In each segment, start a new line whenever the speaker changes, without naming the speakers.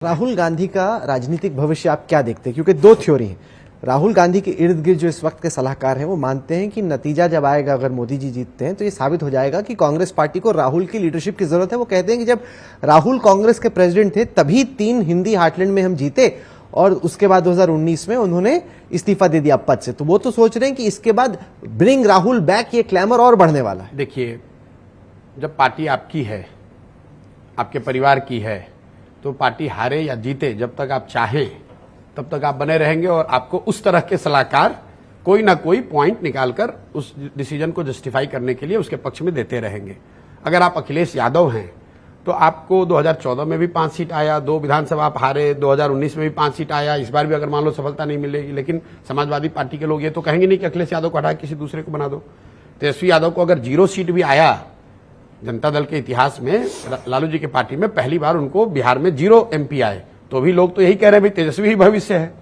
राहुल गांधी का राजनीतिक भविष्य आप क्या देखते हैं? क्योंकि दो थ्योरी है। राहुल गांधी के इर्द गिर्द जो इस वक्त के सलाहकार हैं वो मानते हैं कि नतीजा जब आएगा, अगर मोदी जी जीतते हैं तो ये साबित हो जाएगा कि कांग्रेस पार्टी को राहुल की लीडरशिप की जरूरत है। वो कहते हैं कि जब राहुल कांग्रेस के प्रेसिडेंट थे तभी 3 हिंदी हार्टलैंड में हम जीते और उसके बाद 2019 में उन्होंने इस्तीफा दे दिया पद से। तो वो तो सोच रहे हैं कि इसके बाद ब्रिंग राहुल बैक, ये क्लैमर और बढ़ने वाला है।
देखिए, जब पार्टी आपकी है, आपके परिवार की है, तो पार्टी हारे या जीते, जब तक आप चाहें तब तक आप बने रहेंगे और आपको उस तरह के सलाहकार कोई ना कोई पॉइंट निकालकर उस डिसीजन को जस्टिफाई करने के लिए उसके पक्ष में देते रहेंगे। अगर आप अखिलेश यादव हैं तो आपको 2014 में भी 5 सीट आया, 2 विधानसभा आप हारे, 2019 में भी 5 सीट आया, इस बार भी अगर मान लो सफलता नहीं मिलेगी, लेकिन समाजवादी पार्टी के लोग ये तो कहेंगे नहीं कि अखिलेश यादव को हटा किसी दूसरे को बना दो। तेजस्वी यादव को अगर 0 सीट भी आया, जनता दल के इतिहास में लालू जी की पार्टी में पहली बार उनको बिहार में 0 MP आए, तो भी लोग तो यही कह रहे हैं भाई तेजस्वी ही भविष्य है।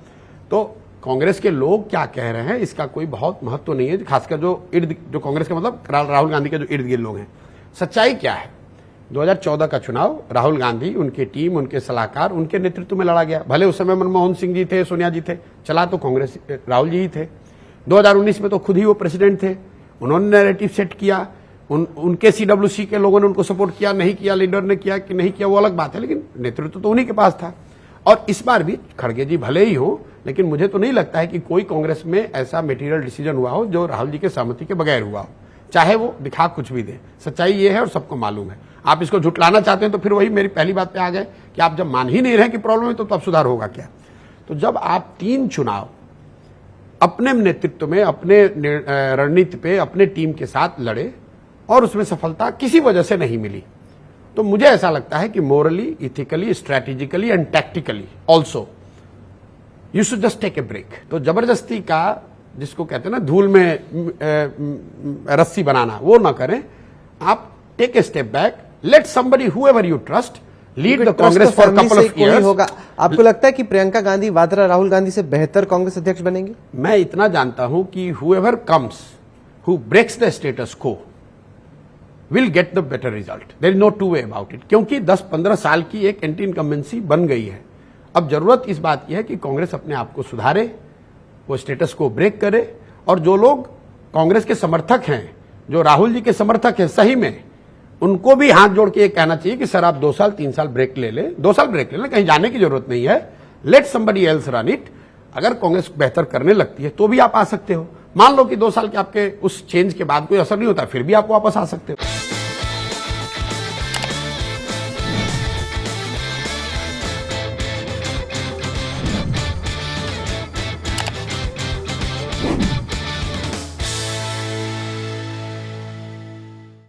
तो कांग्रेस के लोग क्या कह रहे हैं इसका कोई बहुत महत्व नहीं है, खासकर जो कांग्रेस के मतलब राहुल गांधी के जो इर्द गिर्द लोग हैं। सच्चाई क्या है? 2014 का चुनाव राहुल गांधी, उनकी टीम, उनके सलाहकार, उनके नेतृत्व में लड़ा गया। भले उस समय मनमोहन सिंह जी थे, सोनिया जी थे, चला तो कांग्रेस राहुल जी ही थे। 2019 में तो खुद ही वो प्रेसिडेंट थे, उन्होंने नैरेटिव सेट किया, उनके CWC के लोगों ने उनको सपोर्ट किया, नहीं किया, लीडर ने किया कि नहीं किया वो अलग बात है, लेकिन नेतृत्व तो उन्हीं के पास था। और इस बार भी खड़गे जी भले ही हो, लेकिन मुझे तो नहीं लगता है कि कोई कांग्रेस में ऐसा मटेरियल डिसीजन हुआ हो जो राहुल जी के सहमति के बगैर हुआ हो, चाहे वो दिखा कुछ भी दे। सच्चाई ये है और सबको मालूम है। आप इसको झुटलाना चाहते हैं तो फिर वही मेरी पहली बात पे आ गए कि आप जब मान ही नहीं रहे कि प्रॉब्लम है तो अब सुधार होगा क्या? तो जब आप 3 चुनाव अपने नेतृत्व में, अपने रणनीति पे, अपने टीम के साथ लड़े और उसमें सफलता किसी वजह से नहीं मिली, तो मुझे ऐसा लगता है कि morally, ethically, strategically and tactically also you should just take a break. तो जबरदस्ती का, जिसको कहते हैं ना धूल में रस्सी बनाना, वो ना करें। आप take a step back, let somebody whoever you trust lead the Congress for couple of years.
होगा। आपको लगता है कि प्रियंका गांधी वाड्रा राहुल गांधी से बेहतर कांग्रेस अध्यक्ष बनेंगे?
मैं इतना जानता हूं कि whoever comes who breaks the status quo will get the better result. There is no two way about it. क्योंकि 10-15 साल की एक एंटी इनकम्बेंसी बन गई है। अब जरूरत इस बात की है कि कांग्रेस अपने आप को सुधारे, वो स्टेटस को ब्रेक करे, और जो लोग कांग्रेस के समर्थक हैं, जो राहुल जी के समर्थक हैं, सही में उनको भी हाथ जोड़ के ये कहना चाहिए कि सर आप 2 साल 3 साल ब्रेक ले लें, 2 साल ब्रेक ले लें, कहीं जाने की जरूरत नहीं है। Late somebody else run it. अगर कांग्रेस बेहतर करने लगती है तो भी आप आ सकते हो। मान लो कि 2 साल के आपके उस चेंज के बाद कोई असर नहीं होता, फिर भी आप वापस आ सकते हो।